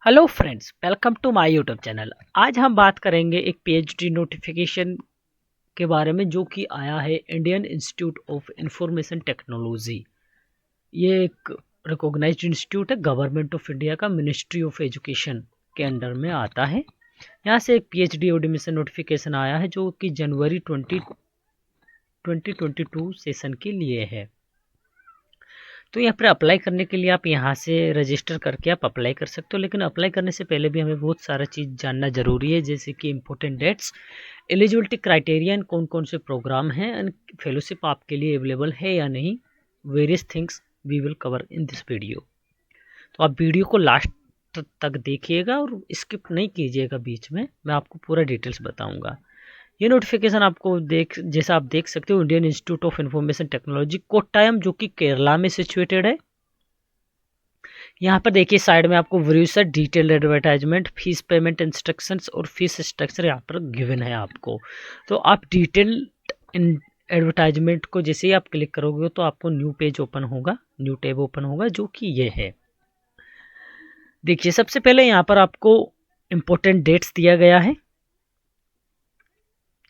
Hello friends, welcome to my YouTube channel. आज हम बात करेंगे एक पीएचडी नोटिफिकेशन के बारे में जो कि आया है Indian institute of information technology. ये एक रिकॉग्नाइज्ड इंस्टीट्यूट है, गवर्नमेंट ऑफ इंडिया का मिनिस्ट्री ऑफ एजुकेशन के अंडर में आता है। यहाँ से एक पीएचडी एडमिशन नोटिफिकेशन आया है जो कि जनवरी 2022 सेशन के लिए है। तो यहाँ पर अप्लाई करने के लिए आप यहाँ से रजिस्टर करके आप अप्लाई कर सकते हो, लेकिन अप्लाई करने से पहले भी हमें बहुत सारा चीज़ जानना ज़रूरी है, जैसे कि इम्पोर्टेंट डेट्स, एलिजिबिलिटी क्राइटेरिया, कौन कौन से प्रोग्राम हैं एंड फेलोशिप आपके लिए अवेलेबल है या नहीं। Various things we will cover in this video. तो आप वीडियो को लास्ट तक देखिएगा और स्किप नहीं कीजिएगा बीच में, मैं आपको पूरा डिटेल्स बताऊँगा। ये नोटिफिकेशन आपको जैसा आप देख सकते हो, Indian institute of information technology Kottayam, जो कि केरला में सिचुएटेड है। यहाँ पर देखिए साइड में आपको व्यूसर detailed advertisement, fees payment instructions और फीस स्ट्रक्चर यहाँ पर गिवन है आपको। तो आप डिटेल्ड एडवर्टाइजमेंट को जैसे ही आप क्लिक करोगे तो आपको न्यू पेज ओपन होगा, न्यू टैब ओपन होगा, जो कि ये है। देखिए सबसे पहले यहाँ पर आपको इम्पोर्टेंट डेट्स दिया गया है।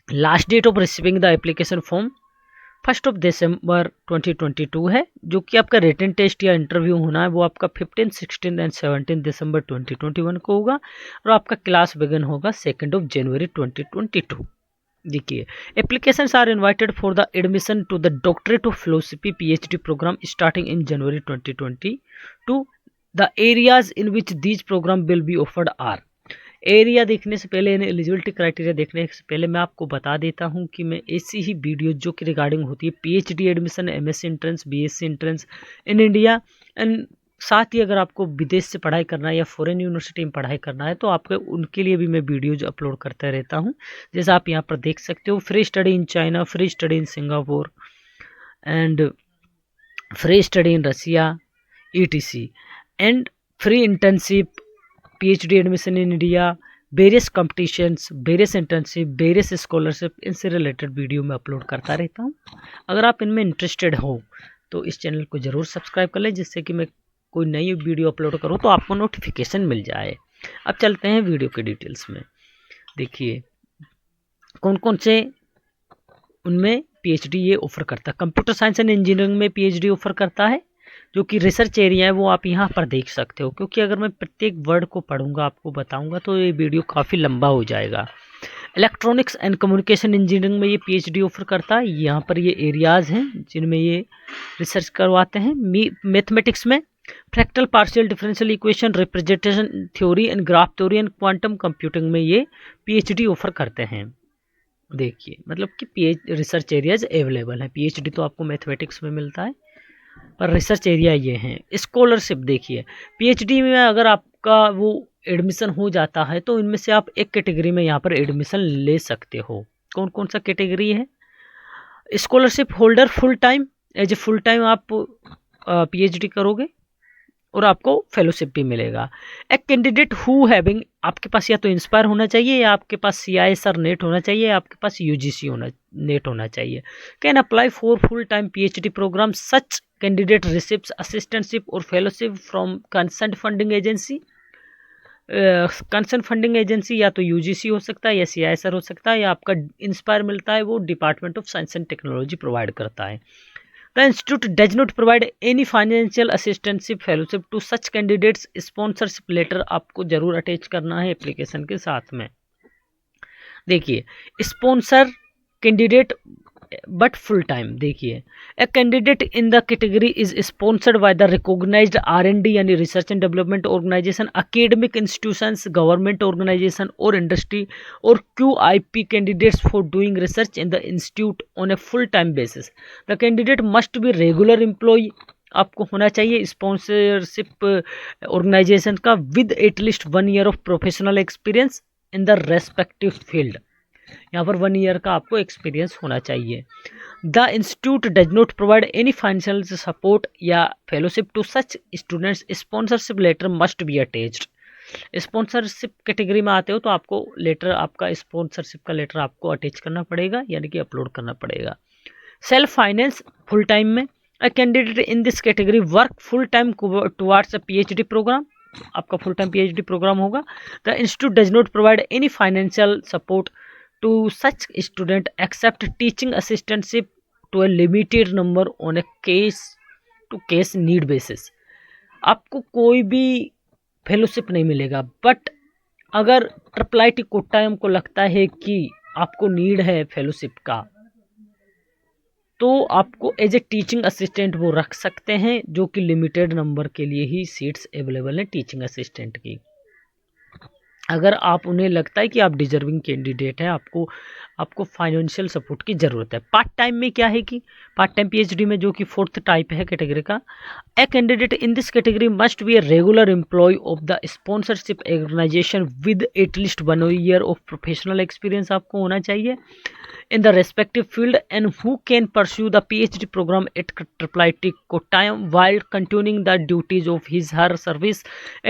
Last date of receiving the application form 1 December 2022 है, जो कि आपका रिटन टेस्ट या इंटरव्यू होना है वो आपका 15, 16 एंड 17 दिसंबर 2021 को होगा और आपका क्लास बिगिन होगा 2 जनवरी 2022। देखिए applications are invited for the admission to the doctorate of philosophy PhD program starting in January 2022। The areas in which these program will be offered are. Area देखने से पहले, eligibility criteria देखने से पहले मैं आपको बता देता हूं कि मैं ऐसी ही वीडियो जो कि रिगार्डिंग होती है PhD admission, MSc entrance, BSc entrance in India and साथ ही अगर आपको विदेश से पढ़ाई करना है या फॉरेन यूनिवर्सिटी में पढ़ाई करना है तो आपके उनके लिए भी मैं वीडियोज अपलोड करता रहता हूँ। जैसा आप यहाँ पर देख सकते हो, free study in China, free study in Singapore and free study in Russia ETC and free internship, PhD admission in India, various competitions, various internship, various scholarship, इनसे रिलेटेड वीडियो मैं अपलोड करता रहता हूँ। अगर आप इनमें इंटरेस्टेड हो तो इस चैनल को ज़रूर सब्सक्राइब कर लें, जिससे कि मैं कोई नई वीडियो अपलोड करूँ तो आपको नोटिफिकेशन मिल जाए। अब चलते हैं वीडियो के डिटेल्स में। देखिए कौन कौन से उनमें PhD ये ऑफर करता है। कंप्यूटर साइंस एंड इंजीनियरिंग में PhD ऑफर करता है, जो कि रिसर्च एरिया है वो आप यहाँ पर देख सकते हो, क्योंकि अगर मैं प्रत्येक वर्ड को पढ़ूंगा आपको बताऊंगा तो ये वीडियो काफ़ी लंबा हो जाएगा। इलेक्ट्रॉनिक्स एंड कम्युनिकेशन इंजीनियरिंग में ये PhD ऑफर करता है। यहाँ पर ये एरियाज़ हैं जिनमें ये रिसर्च करवाते हैं। मैथमेटिक्स में fractal partial differential equation, representation theory and graph theory and quantum computing में ये PhD ऑफर करते हैं। देखिए मतलब कि रिसर्च एरियाज अवेलेबल है। PhD तो आपको मैथमेटिक्स में मिलता है, पर रिसर्च एरिया ये हैं। स्कॉलरशिप देखिए, PhD में अगर आपका वो एडमिशन हो जाता है तो इनमें से आप एक कैटेगरी में यहाँ पर एडमिशन ले सकते हो। कौन कौन सा कैटेगरी है? Scholarship holder full time, as a full time आप PhD करोगे और आपको फेलोशिप भी मिलेगा। एक कैंडिडेट हु हैविंग, आपके पास या तो इंस्पायर होना चाहिए या आपके पास CISR नेट होना चाहिए या आपके पास UGC नेट होना चाहिए, can apply for full time PhD programme. Such candidate receives assistantship और fellowship from concern funding agency. Concern funding agency या तो UGC हो सकता है या CISR हो सकता है, या आपका इंस्पायर मिलता है वो department of science and technology provide करता है। The institute does not provide any financial assistance fellowship to such candidates. Sponsorship letter आपको जरूर अटैच करना है एप्लीकेशन के साथ में। देखिए sponsor candidate but full time. देखिए a candidate in the category is sponsored by the recognised R&D यानी research and development organisation, academic institutions, government organisation और इंडस्ट्री और QIP candidates for doing research in the institute on a full time basis. The candidate must be regular employ, आपको होना चाहिए sponsorship organisation का, with at least 1 year of professional experience in the respective field. यहाँ पर 1 year का आपको experience होना चाहिए। The institute does not provide any financial support या fellowship to such students. Sponsorship letter must be attached. Sponsorship category में आते हो तो आपको लेटर, आपका स्पॉन्सरशिप का लेटर आपको अटैच करना पड़ेगा, यानी कि अपलोड करना पड़ेगा। सेल्फ फाइनेंस फुल टाइम में, a candidate in this category work full time towards a PhD program आपका फुल टाइम PhD प्रोग्राम होगा। The institute does not provide any financial support to such student except teaching assistantship to a limited number on a case to case need basis. आपको कोई भी fellowship नहीं मिलेगा, but अगर IIIT Kottayam को लगता है कि आपको नीड है फेलोशिप का, तो आपको एज ए टीचिंग असिस्टेंट वो रख सकते हैं, जो कि लिमिटेड नंबर के लिए ही सीट्स अवेलेबल हैं टीचिंग असिस्टेंट की। अगर आप उन्हें लगता है कि आप डिजर्विंग कैंडिडेट हैं, आपको फाइनेंशियल सपोर्ट की ज़रूरत है। पार्ट टाइम में क्या है कि पार्ट टाइम PhD में, जो कि 4th टाइप है कैटेगरी का, a candidate in this category must be a regular employ of the sponsorship organisation with at least 1 year of professional experience आपको होना चाहिए in the respective field and who can pursue the PhD program at IIIT Kottayam while continuing the duties of his her service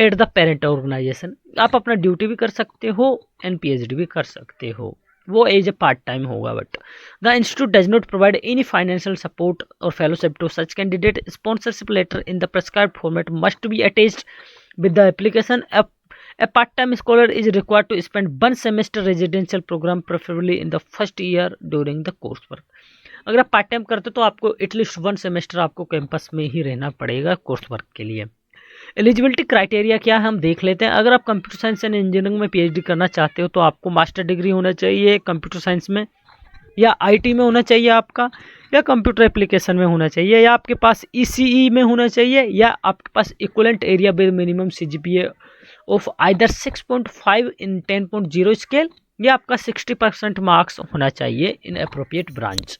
at the parent organization। आप अपना duty भी कर सकते हो and PhD भी कर सकते हो, वो एज ए पार्ट टाइम होगा। But the institute does not provide any financial support और fellowship to such candidate. Sponsorship letter in the prescribed format must be attached with the application। A part-time scholar is required to spend 1 semester residential program preferably in the first year during the coursework। अगर आप part time करते हो तो आपको at least 1 semester आपको campus में ही रहना पड़ेगा कोर्स वर्क के लिए। एलिजिबिलिटी क्राइटेरिया क्या है हम देख लेते हैं। अगर आप कंप्यूटर साइंस एंड इंजीनियरिंग में PhD करना चाहते हो तो आपको मास्टर डिग्री होना चाहिए कंप्यूटर साइंस में, या IT में होना चाहिए आपका, या कंप्यूटर एप्लीकेशन में होना चाहिए, या आपके पास ECE में होना चाहिए, या आपके पास equivalent area with minimum CGPA of either 6.5 in 10.0 scale, या आपका 60% मार्क्स होना चाहिए इन अप्रोप्रिएट ब्रांच।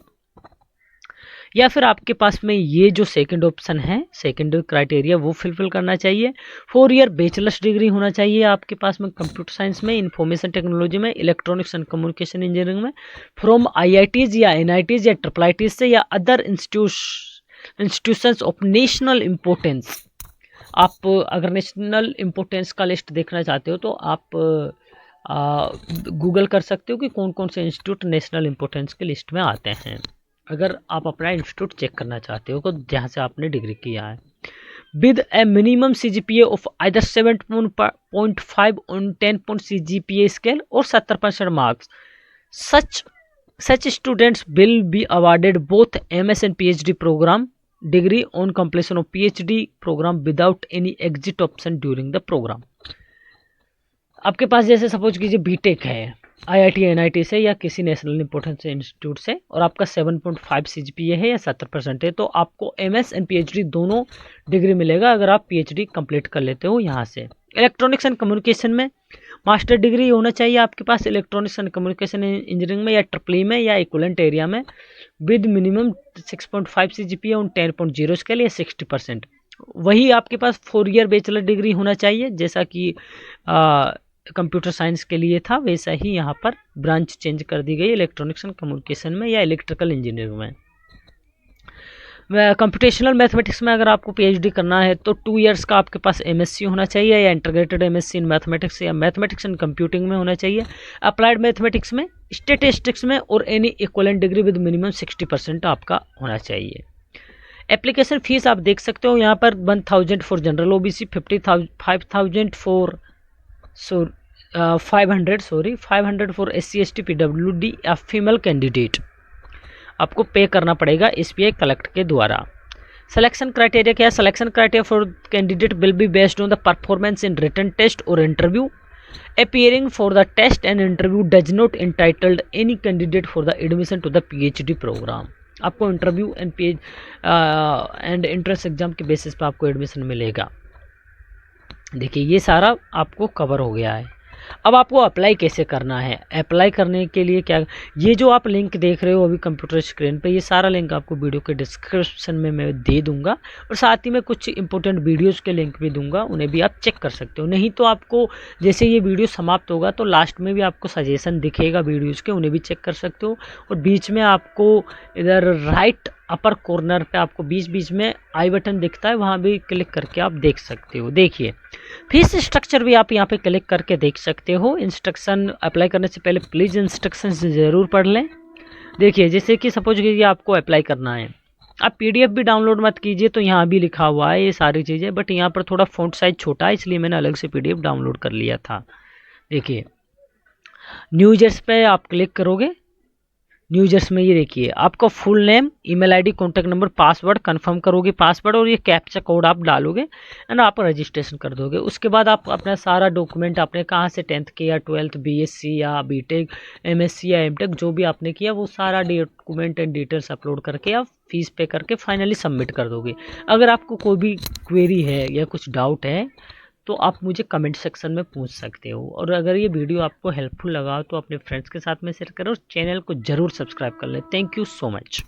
या फिर आपके पास में ये जो सेकंड ऑप्शन है, सेकंड क्राइटेरिया, वो फिलफिल करना चाहिए। 4 ईयर बैचलर्स डिग्री होना चाहिए आपके पास में कंप्यूटर साइंस में, इंफॉर्मेशन टेक्नोलॉजी में, इलेक्ट्रॉनिक्स एंड कम्युनिकेशन इंजीनियरिंग में, फ्रॉम IITs या NITs या IIITs से, या other institutions of national importance. आप अगर नेशनल इम्पोर्टेंस का लिस्ट देखना चाहते हो तो आप गूगल कर सकते हो कि कौन कौन से इंस्टीट्यूट नेशनल इम्पोर्टेंस के लिस्ट में आते हैं, अगर आप अपना इंस्टीट्यूट चेक करना चाहते हो जहाँ से आपने डिग्री किया है। With a minimum CGPA of either 7.5 on 10 CGPA scale और 70% marks, such students will be awarded both MS and PhD program degree on completion of PhD program without any exit option during the program. आपके पास जैसे suppose कीजिए BTech है IIT NIT से या किसी national importance institute से, और आपका 7.5 CGPA है या 70% है, तो आपको MS एंड PhD दोनों डिग्री मिलेगा अगर आप PhD कंप्लीट कर लेते हो यहाँ से। इलेक्ट्रॉनिक्स एंड कम्युनिकेशन में मास्टर डिग्री होना चाहिए आपके पास इलेक्ट्रॉनिक्स एंड कम्युनिकेशन इंजीनियरिंग में, या IEEE में, या इक्विवेलेंट एरिया में, with minimum 6.5 CGPA on 10.0 scale या 60%। वही आपके पास 4 ईयर बैचलर डिग्री होना चाहिए, जैसा कि कंप्यूटर साइंस के लिए था वैसा ही यहाँ पर ब्रांच चेंज कर दी गई इलेक्ट्रॉनिक्स एंड कम्युनिकेशन में या इलेक्ट्रिकल इंजीनियरिंग में। कंप्यूटेशनल मैथमेटिक्स में अगर आपको PhD करना है तो 2 इयर्स का आपके पास MSc होना चाहिए, या इंटीग्रेटेड MSc इन मैथमेटिक्स या मैथमेटिक्स एंड कंप्यूटिंग में होना चाहिए। अप्लाइड मैथमेटिक्स में, स्टैटिस्टिक्स में, और any equivalent degree with minimum 60% आपका होना चाहिए। एप्लीकेशन फीस आप देख सकते हो यहाँ पर 1000 for general OBC, 500 for 500 for SC ST PWD या फीमेल कैंडिडेट आपको पे करना पड़ेगा SBI कलेक्ट के द्वारा। सिलेक्शन क्राइटेरिया क्या है? Selection criteria for candidate will be based on the performance in written test और interview. appearing for the test and interview does not entitled any candidate for the admission to the PhD program। आपको interview and entrance exam के basis पे आपको admission मिलेगा। देखिए ये सारा आपको कवर हो गया है। अब आपको अप्लाई कैसे करना है? अप्लाई करने के लिए क्या, ये जो आप लिंक देख रहे हो अभी कंप्यूटर स्क्रीन पे, ये सारा लिंक आपको वीडियो के डिस्क्रिप्शन में मैं दे दूंगा, और साथ ही में कुछ इंपॉर्टेंट वीडियोस के लिंक भी दूंगा, उन्हें भी आप चेक कर सकते हो। नहीं तो आपको जैसे ये वीडियो समाप्त होगा तो लास्ट में भी आपको सजेशन दिखेगा वीडियोज़ के, उन्हें भी चेक कर सकते हो। और बीच में आपको इधर राइट अपर कॉर्नर पे आपको बीच में आई बटन दिखता है, वहाँ भी क्लिक करके आप देख सकते हो। देखिए फीस स्ट्रक्चर भी आप यहाँ पे क्लिक करके देख सकते हो। इंस्ट्रक्शन अप्लाई करने से पहले प्लीज़ इंस्ट्रक्शन ज़रूर पढ़ लें। देखिए जैसे कि सपोज कीजिए आपको अप्लाई करना है, आप पीडीएफ भी डाउनलोड मत कीजिए, तो यहाँ भी लिखा हुआ है ये सारी चीज़ें, बट यहाँ पर थोड़ा फ़ॉन्ट साइज़ छोटा है इसलिए मैंने अलग से पीडीएफ डाउनलोड कर लिया था। देखिए न्यूजर्स पे आप क्लिक करोगे, न्यूजर्स में ये देखिए आपका full name, email ID, contact number, password confirm करोगे पासवर्ड, और ये कैप्चा कोड आप डालोगे एंड आप रजिस्ट्रेशन कर दोगे। उसके बाद आप अपना सारा डॉक्यूमेंट, आपने कहाँ से 10th किया, 12th, बीएससी या बीटेक, एमएससी या एमटेक जो भी आपने किया, वो सारा डॉक्यूमेंट एंड डिटेल्स अपलोड करके आप फीस पे करके फाइनली सबमिट कर दोगे। अगर आपको कोई भी क्वेरी है या कुछ डाउट है तो आप मुझे कमेंट सेक्शन में पूछ सकते हो, और अगर ये वीडियो आपको हेल्पफुल लगा तो अपने फ्रेंड्स के साथ में शेयर करो और चैनल को ज़रूर सब्सक्राइब कर लें। Thank you so much.